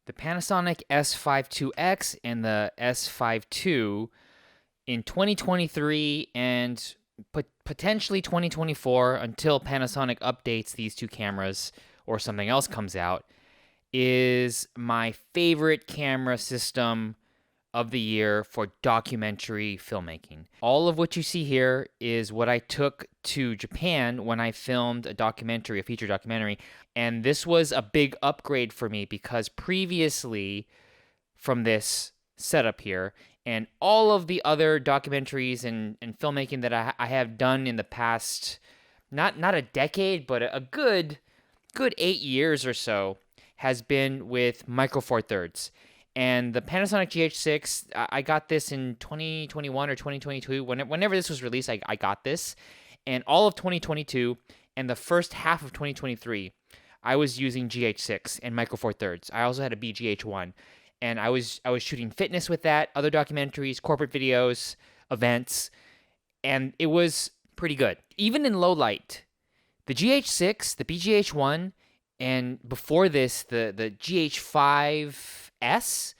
The Panasonic S5II and the S5II in 2023 and potentially 2024 until Panasonic updates these two cameras or something else comes out is my favorite camera system of the year for documentary filmmaking. All of what you see here is what I took to Japan when I filmed a feature documentary. And this was a big upgrade for me because previously from this setup here and all of the other documentaries and filmmaking that I have done in the past, not a decade, but a good 8 years or so, has been with Micro Four Thirds. And the Panasonic GH6, I got this in 2021 or 2022. Whenever this was released, I got this. And all of 2022 and the first half of 2023, I was using GH6 and Micro Four Thirds. I also had a BGH1. And I was shooting fitness with that, other documentaries, corporate videos, events. And it was pretty good. Even in low light, the GH6, the BGH1, and before this, the GH5S,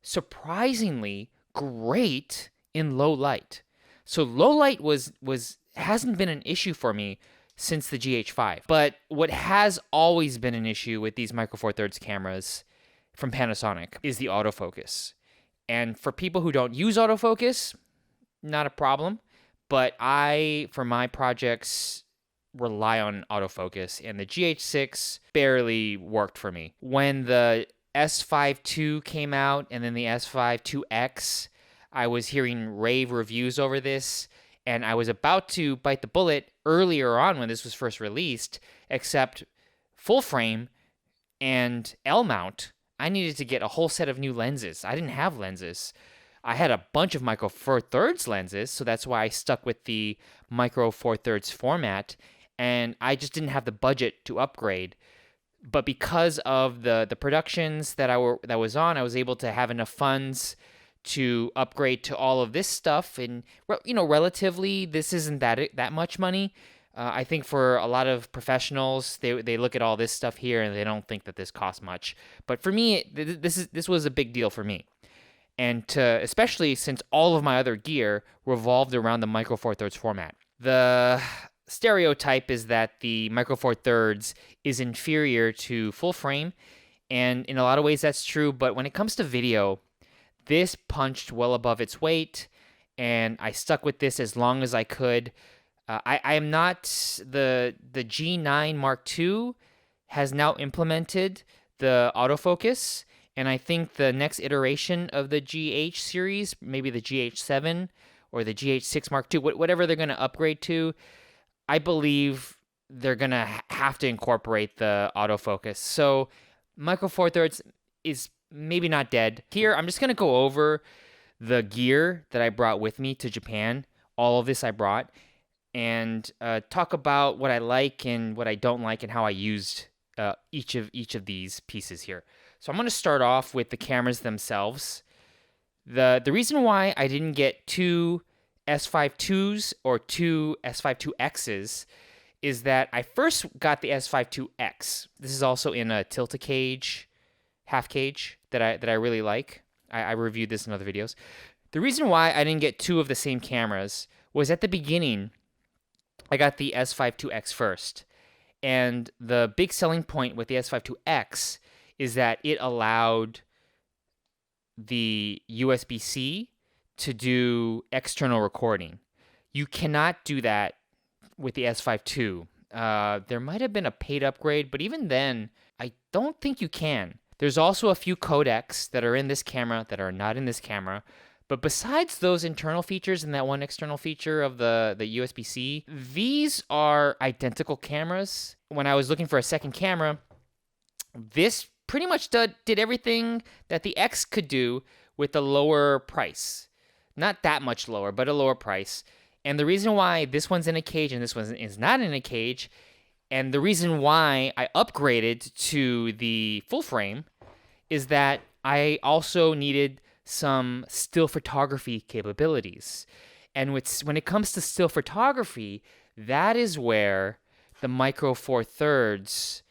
surprisingly great in low light. So low light hasn't been an issue for me since the GH5. But what has always been an issue with these Micro Four Thirds cameras from Panasonic is the autofocus. And for people who don't use autofocus, not a problem. But I, for my projects, rely on autofocus, and the GH6 barely worked for me. When the S5II came out and then the S5IIX, I was hearing rave reviews over this, and I was about to bite the bullet earlier on when this was first released, except full frame and L mount, I needed to get a whole set of new lenses. I didn't have lenses. I had a bunch of Micro Four Thirds lenses, so that's why I stuck with the Micro Four Thirds format, and I just didn't have the budget to upgrade. But because of the productions that I was on, I was able to have enough funds to upgrade to all of this stuff. And relatively, this isn't that much money. I think for a lot of professionals, they look at all this stuff here and they don't think that this costs much. But for me, this was a big deal for me. And especially since all of my other gear revolved around the Micro Four Thirds format. The stereotype is that the Micro Four Thirds is inferior to full frame, and in a lot of ways that's true, but when it comes to video, this punched well above its weight, and I stuck with this as long as I could. I am not, the G9 Mark II has now implemented the autofocus, and I think the next iteration of the GH series, maybe the GH7 or the GH6 Mark II, whatever they're going to upgrade to, I believe they're going to have to incorporate the autofocus. So Micro Four Thirds is maybe not dead. Here, I'm just going to go over the gear that I brought with me to Japan. All of this I brought. And talk about what I like and what I don't like and how I used each of these pieces here. So I'm going to start off with the cameras themselves. The reason why I didn't get two S5IIs or two S5IIXs is that I first got the S5IIX. This is also in a tilt-a-cage, half cage that I really like. I reviewed this in other videos. The reason why I didn't get two of the same cameras was at the beginning, I got the S5IIX first. And the big selling point with the S5IIX is that it allowed the USB-C to do external recording. You cannot do that with the S5II. There might have been a paid upgrade, but even then, I don't think you can. There's also a few codecs that are in this camera that are not in this camera. But besides those internal features and that one external feature of the USB-C, these are identical cameras. When I was looking for a second camera, this pretty much did everything that the X could do with a lower price. Not that much lower, but a lower price. And the reason why this one's in a cage and this one is not in a cage, and the reason why I upgraded to the full frame, is that I also needed some still photography capabilities. And when it comes to still photography, that is where the Micro Four Thirds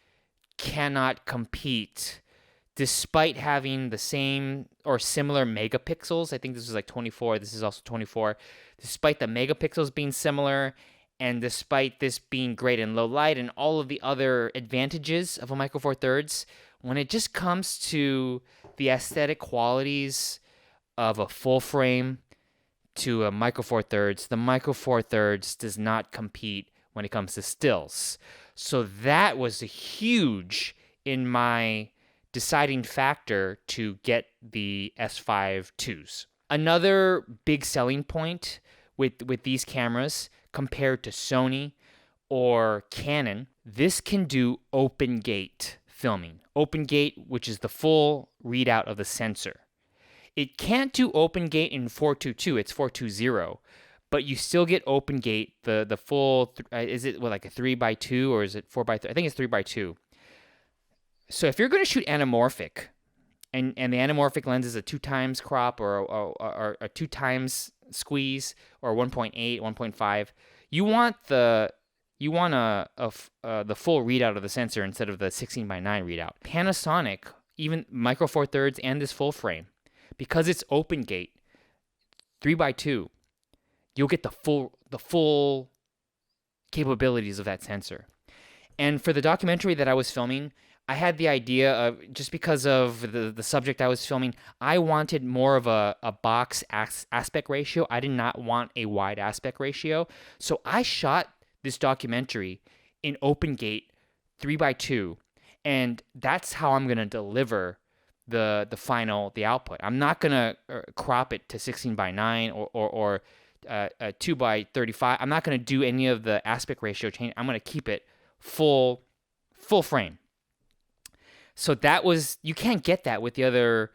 cannot compete despite having the same or similar megapixels. I think this is like 24, this is also 24. Despite the megapixels being similar, and despite this being great in low light and all of the other advantages of a Micro Four Thirds, when it just comes to the aesthetic qualities of a full frame to a Micro Four Thirds, the Micro Four Thirds does not compete when it comes to stills. So that was a huge in my deciding factor to get the S5IIs. Another big selling point with these cameras compared to Sony or Canon, this can do open gate filming. Open gate, which is the full readout of the sensor. It can't do open gate in 422, it's 420, but you still get open gate, the full, is it like a 3x2 or is it 4x3? I think it's 3x2. So if you're going to shoot anamorphic, and the anamorphic lens is a 2x crop or a 2x squeeze or 1.8, 1.5, you want the full readout of the sensor instead of the 16:9 readout. Panasonic, even Micro Four Thirds and this full frame, because it's open gate 3x2, you'll get the full capabilities of that sensor. And for the documentary that I was filming, I had the idea of, just because of the subject I was filming, I wanted more of a box aspect ratio. I did not want a wide aspect ratio. So I shot this documentary in open gate 3x2, and that's how I'm going to deliver the output. I'm not going to crop it to 16:9 or 2x35. I'm not going to do any of the aspect ratio change. I'm going to keep it full frame. So you can't get that with the other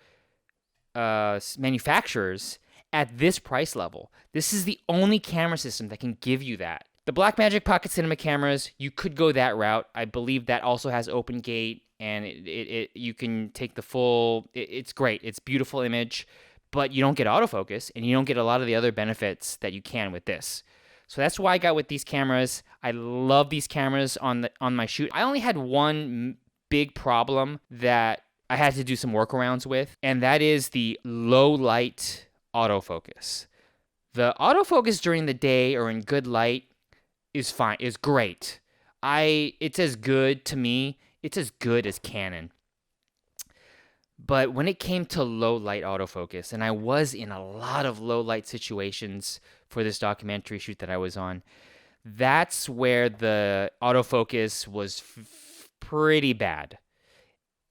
manufacturers at this price level. This is the only camera system that can give you that. The Blackmagic Pocket Cinema cameras, you could go that route. I believe that also has open gate, and you can take the full. It's great. It's beautiful image, but you don't get autofocus, and you don't get a lot of the other benefits that you can with this. So that's why I got with these cameras. I love these cameras on my shoot. I only had one big problem that I had to do some workarounds with, and that is the low light autofocus. The autofocus during the day or in good light is fine, is great. It's as good to me, it's as good as Canon. But when it came to low light autofocus, and I was in a lot of low light situations for this documentary shoot that I was on, that's where the autofocus was pretty bad.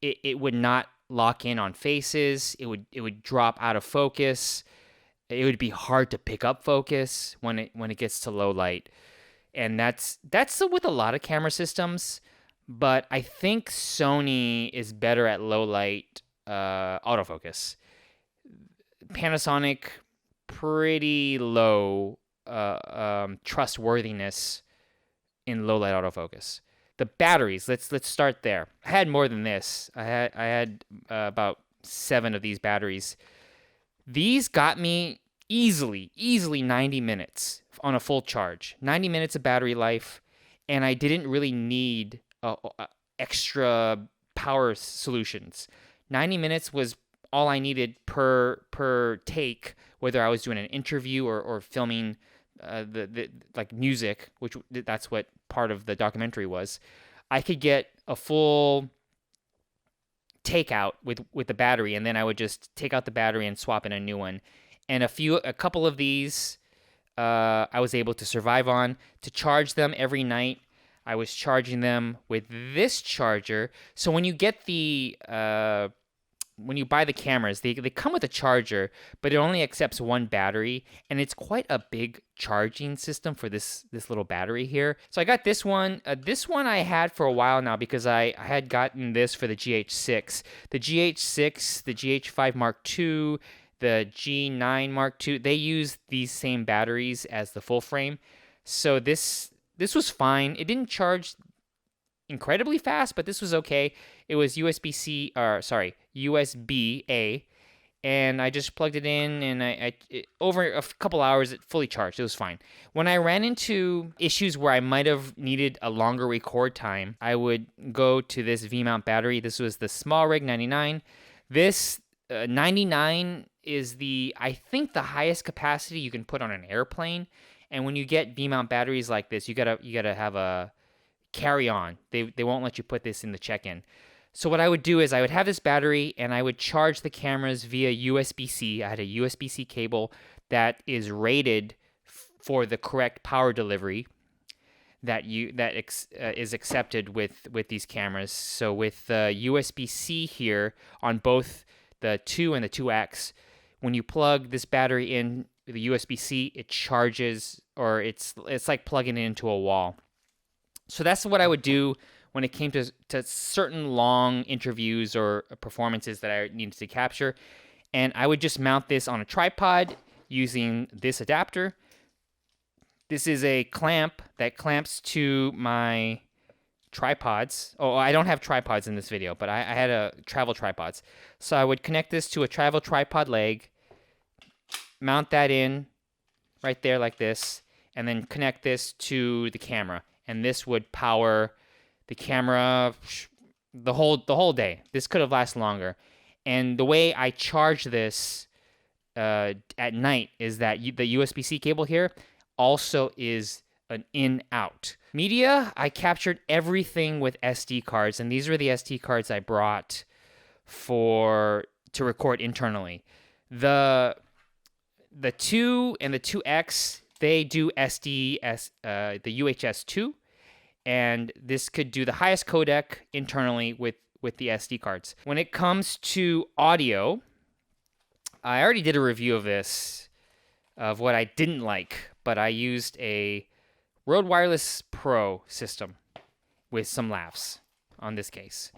It would not lock in on faces. It would drop out of focus. It would be hard to pick up focus when it gets to low light. And that's with a lot of camera systems, but I think Sony is better at low light autofocus. Panasonic, pretty low trustworthiness in low light autofocus. The batteries, let's start there. I had more than this. I had about 7 of these batteries. These got me easily 90 minutes on a full charge. 90 minutes of battery life, and I didn't really need extra power solutions. 90 minutes was all I needed per take, whether I was doing an interview or filming the like music, which that's what part of the documentary was. I could get a full takeout with the battery, and then I would just take out the battery and swap in a new one. And a couple of these I was able to survive on. To charge them every night, I was charging them with this charger. So when you get when you buy the cameras, they come with a charger, but it only accepts one battery, and it's quite a big charging system for this little battery here. So I got this one. This one I had for a while now because I had gotten this for the GH6. The GH6, the GH5 Mark II, the G9 Mark II, they use these same batteries as the full frame. So this was fine. It didn't charge incredibly fast, but this was okay. It was USB-A, and I just plugged it in, and over a couple hours it fully charged. It was fine. When I ran into issues where I might have needed a longer record time, I would go to this V-mount battery. This was the Small Rig 99. This 99 is I think the highest capacity you can put on an airplane. And when you get V-mount batteries like this, you gotta have a carry-on. They won't let you put this in the check-in. So what I would do is I would have this battery and I would charge the cameras via USB-C. I had a USB-C cable that is rated for the correct power delivery that is accepted with these cameras. So with USB-C here on both the 2 and the 2X, when you plug this battery in the USB-C, it charges, or it's like plugging it into a wall. So that's what I would do when it came to certain long interviews or performances that I needed to capture. And I would just mount this on a tripod using this adapter. This is a clamp that clamps to my tripods. Oh, I don't have tripods in this video, but I had a travel tripods. So I would connect this to a travel tripod leg, mount that in right there like this, and then connect this to the camera. And this would power the camera the whole day. This could have lasted longer. And the way I charge this at night is that the USB-C cable here also is an in-out. Media, I captured everything with SD cards, and these were the SD cards I brought to record internally. The 2 and the 2X, they do the UHS-2, and this could do the highest codec internally with the SD cards. When it comes to audio, I already did a review of this, of what I didn't like, but I used a Rode Wireless Pro system with some laughs on this case.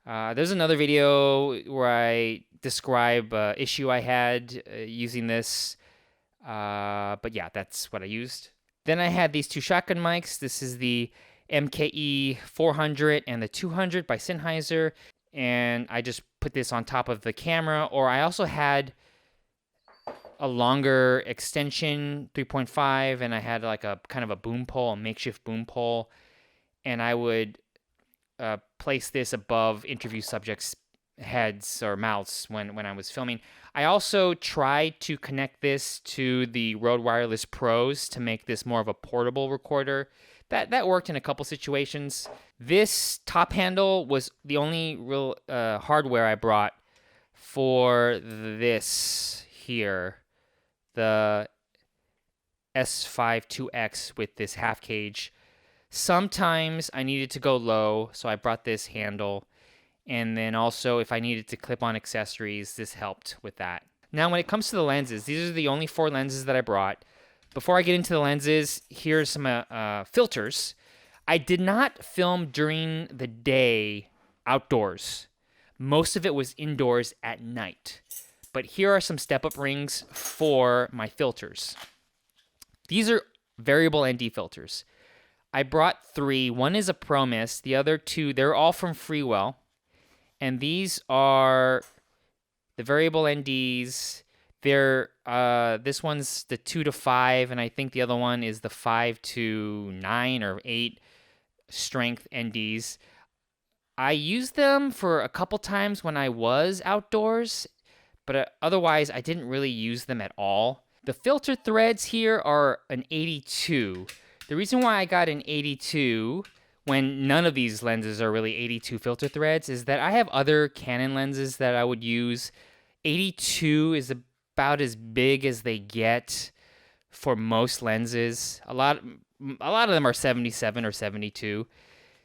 There's another video where I describe an issue I had using this, but yeah, that's what I used. Then I had these 2 shotgun mics. This is the MKE 400 and the 200 by Sennheiser, and I just put this on top of the camera. Or I also had a longer extension 3.5, and I had like a kind of a boom pole, a makeshift boom pole, and I would place this above interview subjects' heads or mouths when I was filming. I also tried to connect this to the Rode Wireless Pros to make this more of a portable recorder. That worked in a couple situations. This top handle was the only real hardware I brought for this here, the S5II with this half cage. Sometimes I needed to go low, so I brought this handle. And then also, if I needed to clip on accessories, this helped with that. Now, when it comes to the lenses, these are the only 4 lenses that I brought. Before I get into the lenses, here's some filters. I did not film during the day outdoors. Most of it was indoors at night. But here are some step-up rings for my filters. These are variable ND filters. I brought 3. One is a Pro Mist. The other 2, they're all from Freewell. And these are the variable NDs. They're this one's the 2 to 5, and I think the other one is the 5 to 9 or 8 strength NDs. I used them for a couple times when I was outdoors, but otherwise I didn't really use them at all. The filter threads here are an 82. The reason why I got an 82 when none of these lenses are really 82 filter threads is that I have other Canon lenses that I would use. 82 is about as big as they get for most lenses. A lot of them are 77 or 72.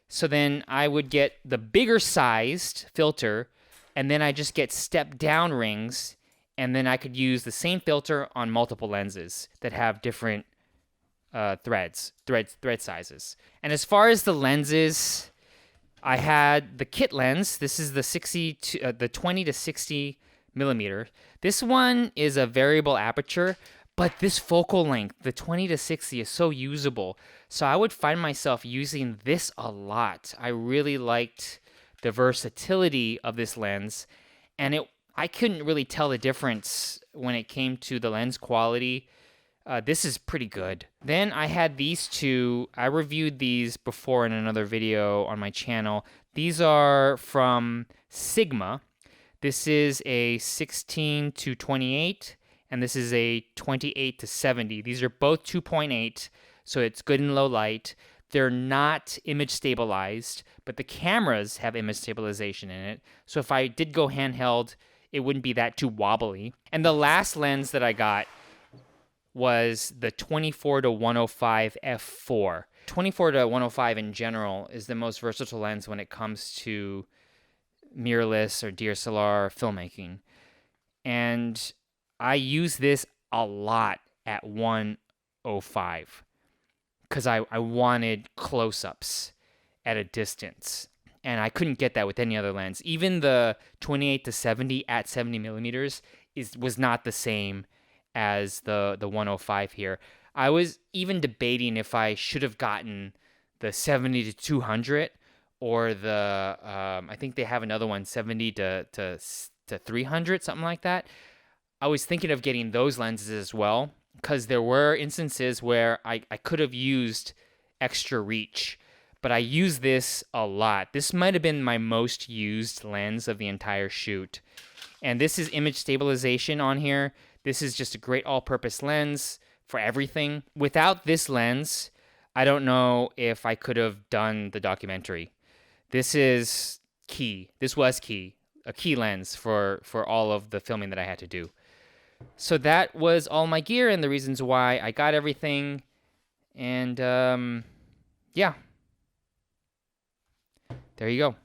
So then I would get the bigger sized filter, and then I just get step down rings, and then I could use the same filter on multiple lenses that have different thread sizes. And as far as the lenses, I had the kit lens. This is the 20 to 60 millimeter. This one is a variable aperture, but this focal length, the 20 to 60, is so usable. So I would find myself using this a lot. I really liked the versatility of this lens, and I couldn't really tell the difference when it came to the lens quality. This is pretty good. Then I had these two. I reviewed these before in another video on my channel. These are from Sigma. This is a 16 to 28, and this is a 28 to 70. These are both 2.8, so it's good in low light. They're not image stabilized, but the cameras have image stabilization in it. So if I did go handheld, it wouldn't be that too wobbly. And the last lens that I got was the 24 to 105 f4. 24 to 105 in general is the most versatile lens when it comes to mirrorless or DSLR filmmaking. And I use this a lot at 105 because I wanted close-ups at a distance. And I couldn't get that with any other lens. Even the 28 to 70 at 70 millimeters was not the same as the 105 here. I was even debating if I should have gotten the 70 to 200 or the I think they have another one, 70 to 300, something like that. I was thinking of getting those lenses as well because there were instances where I could have used extra reach, but I use this a lot. This might have been my most used lens of the entire shoot. And this is image stabilization on here. This is just a great all-purpose lens for everything. Without this lens, I don't know if I could have done the documentary. This is key. This was key. A key lens for all of the filming that I had to do. So that was all my gear and the reasons why I got everything. And yeah. There you go.